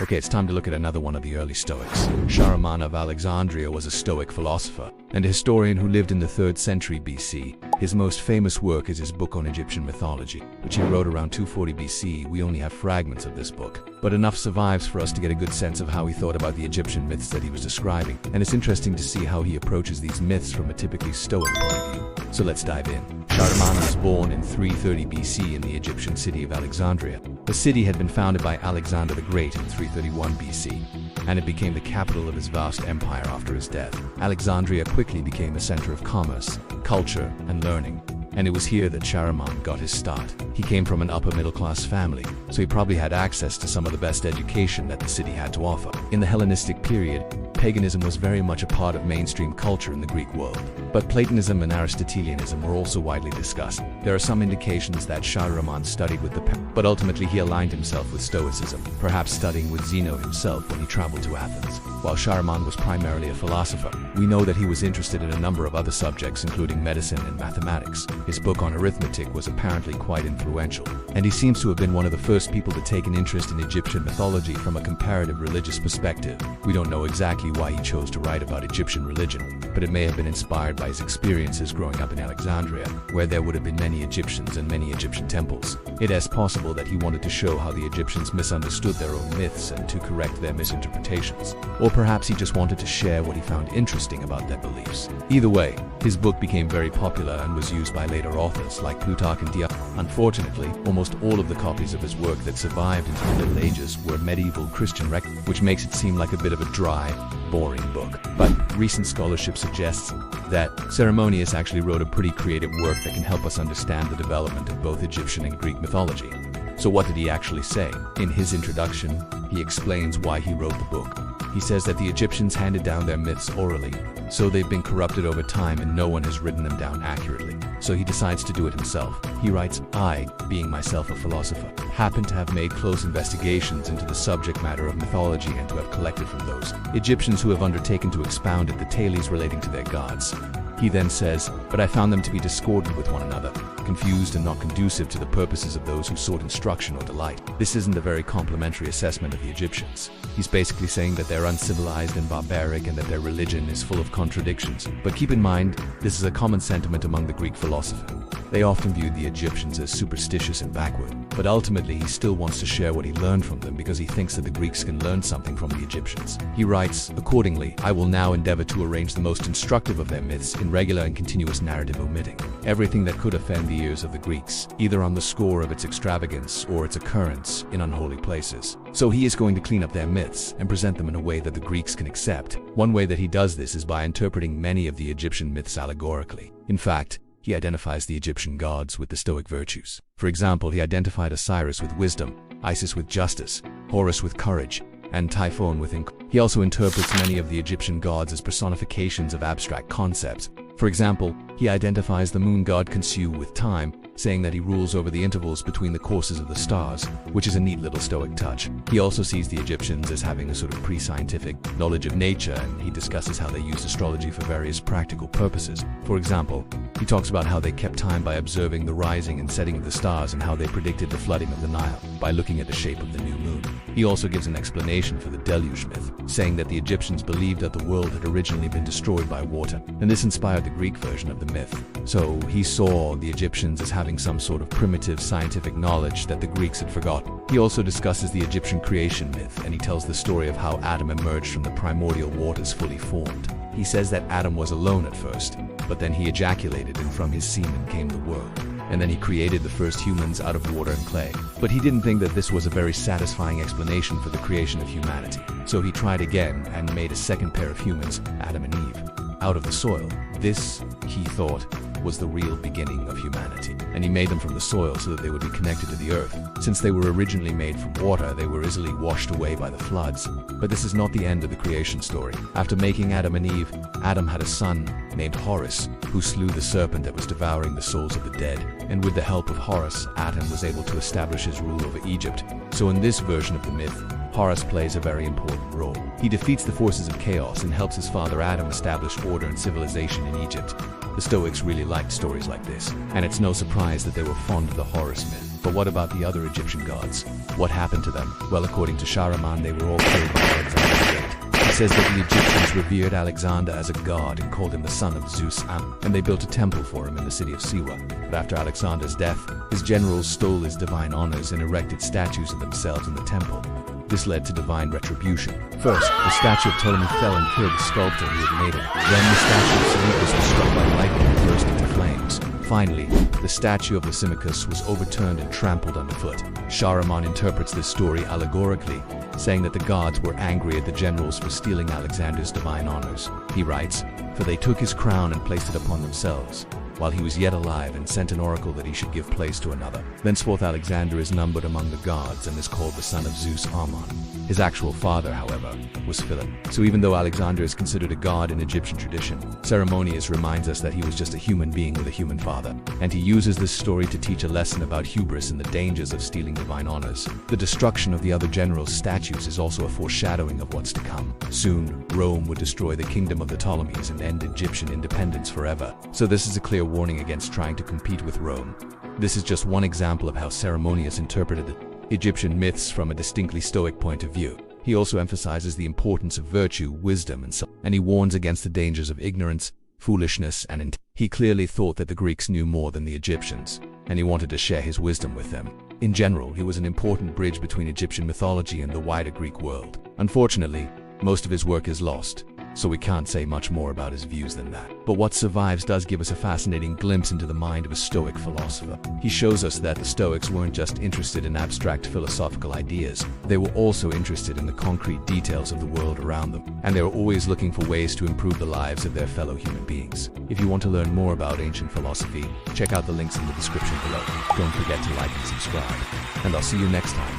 Okay, it's time to look at another one of the early Stoics. Ceremonius of Alexandria was a Stoic philosopher and a historian who lived in the 3rd century BC. His most famous work is his book on Egyptian mythology, which he wrote around 240 BC. We only have fragments of this book, but enough survives for us to get a good sense of how he thought about the Egyptian myths that he was describing, and it's interesting to see how he approaches these myths from a typically Stoic point of view. So let's dive in. Ceremonius was born in 330 BC in the Egyptian city of Alexandria. The city had been founded by Alexander the Great in 331 BC, and it became the capital of his vast empire after his death. Alexandria quickly became a center of commerce, culture, and learning, and it was here that Ceremonius got his start. He came from an upper middle-class family, so he probably had access to some of the best education that the city had to offer. In the Hellenistic period, paganism was very much a part of mainstream culture in the Greek world, but Platonism and Aristotelianism were also widely discussed. There are some indications that Ceremonius studied with but ultimately he aligned himself with Stoicism, perhaps studying with Zeno himself when he traveled to Athens. While Ceremonius was primarily a philosopher, we know that he was interested in a number of other subjects including medicine and mathematics. His book on arithmetic was apparently quite influential, and he seems to have been one of the first people to take an interest in Egyptian mythology from a comparative religious perspective. We don't know exactly why he chose to write about Egyptian religion, but it may have been inspired by his experiences growing up in Alexandria, where there would have been many Egyptians and many Egyptian temples. It is possible that he wanted to show how the Egyptians misunderstood their own myths and to correct their misinterpretations. Or perhaps he just wanted to share what he found interesting about their beliefs. Either way, his book became very popular and was used by later authors like Plutarch and Dion. Unfortunately, almost all of the copies of his work that survived into the Middle Ages were medieval Christian records, which makes it seem like a bit of a dry, boring book. But recent scholarship suggests that Ceremonius actually wrote a pretty creative work that can help us understand the development of both Egyptian and Greek mythology. So what did he actually say? In his introduction, he explains why he wrote the book. He says that the Egyptians handed down their myths orally, so they've been corrupted over time and no one has written them down accurately. So he decides to do it himself. He writes, "I, being myself a philosopher, happen to have made close investigations into the subject matter of mythology and to have collected from those Egyptians who have undertaken to expound at the tales relating to their gods." He then says, "But I found them to be discordant with one another, confused and not conducive to the purposes of those who sought instruction or delight." This isn't a very complimentary assessment of the Egyptians. He's basically saying that they're uncivilized and barbaric and that their religion is full of contradictions. But keep in mind, this is a common sentiment among the Greek philosophers. They often viewed the Egyptians as superstitious and backward, but ultimately he still wants to share what he learned from them because he thinks that the Greeks can learn something from the Egyptians. He writes, "Accordingly, I will now endeavor to arrange the most instructive of their myths in regular and continuous narrative, omitting everything that could offend the ears of the Greeks, either on the score of its extravagance or its occurrence in unholy places." So he is going to clean up their myths and present them in a way that the Greeks can accept. One way that he does this is by interpreting many of the Egyptian myths allegorically. In fact, he identifies the Egyptian gods with the Stoic virtues. For example, he identified Osiris with wisdom, Isis with justice, Horus with courage, and Typhon with He also interprets many of the Egyptian gods as personifications of abstract concepts. For example, he identifies the moon god Khonsu with time, saying that he rules over the intervals between the courses of the stars, which is a neat little Stoic touch. He also sees the Egyptians as having a sort of pre-scientific knowledge of nature, and he discusses how they used astrology for various practical purposes. For example, he talks about how they kept time by observing the rising and setting of the stars and how they predicted the flooding of the Nile by looking at the shape of the new moon. He also gives an explanation for the deluge myth, saying that the Egyptians believed that the world had originally been destroyed by water, and this inspired the Greek version of the myth. So he saw the Egyptians as having some sort of primitive scientific knowledge that the Greeks had forgotten. He also discusses the Egyptian creation myth, and he tells the story of how Adam emerged from the primordial waters fully formed. He says that Adam was alone at first, but then he ejaculated and from his semen came the world. And then he created the first humans out of water and clay. But he didn't think that this was a very satisfying explanation for the creation of humanity. So he tried again and made a second pair of humans, Adam and Eve, out of the soil. This, he thought, was the real beginning of humanity. And he made them from the soil so that they would be connected to the earth. Since they were originally made from water, they were easily washed away by the floods. But this is not the end of the creation story. After making Adam and Eve, Adam had a son named Horus, who slew the serpent that was devouring the souls of the dead. And with the help of Horus, Adam was able to establish his rule over Egypt. So in this version of the myth, Horus plays a very important role. He defeats the forces of chaos and helps his father Adam establish order and civilization in Egypt. The Stoics really liked stories like this, and it's no surprise that they were fond of the Horus myth. But what about the other Egyptian gods? What happened to them? Well, according to Sharaman, they were all killed by Alexander the Great. He says that the Egyptians revered Alexander as a god and called him the son of Zeus Am, and they built a temple for him in the city of Siwa. But after Alexander's death, his generals stole his divine honors and erected statues of themselves in the temple. This led to divine retribution. First, the statue of Ptolemy fell and killed the sculptor who had made it. Then the statue of Seleucus was struck by lightning and burst into flames. Finally, the statue of Lysimachus was overturned and trampled underfoot. Sharaman interprets this story allegorically, saying that the gods were angry at the generals for stealing Alexander's divine honors. He writes, "For they took his crown and placed it upon themselves, while he was yet alive, and sent an oracle that he should give place to another. Thenceforth Alexander is numbered among the gods and is called the son of Zeus Ammon." His actual father, however, was Philip. So even though Alexander is considered a god in Egyptian tradition, Ceremonius reminds us that he was just a human being with a human father. And he uses this story to teach a lesson about hubris and the dangers of stealing divine honors. The destruction of the other generals' statues is also a foreshadowing of what's to come. Soon, Rome would destroy the kingdom of the Ptolemies and end Egyptian independence forever. So this is a clear warning against trying to compete with Rome. This is just one example of how Ceremonius interpreted the Egyptian myths from a distinctly Stoic point of view. He also emphasizes the importance of virtue, wisdom, and he warns against the dangers of ignorance, foolishness, and he clearly thought that the Greeks knew more than the Egyptians, and he wanted to share his wisdom with them. In general, he was an important bridge between Egyptian mythology and the wider Greek world. Unfortunately, most of his work is lost, so we can't say much more about his views than that. But what survives does give us a fascinating glimpse into the mind of a Stoic philosopher. He shows us that the Stoics weren't just interested in abstract philosophical ideas, they were also interested in the concrete details of the world around them, and they were always looking for ways to improve the lives of their fellow human beings. If you want to learn more about ancient philosophy, check out the links in the description below. Don't forget to like and subscribe, and I'll see you next time.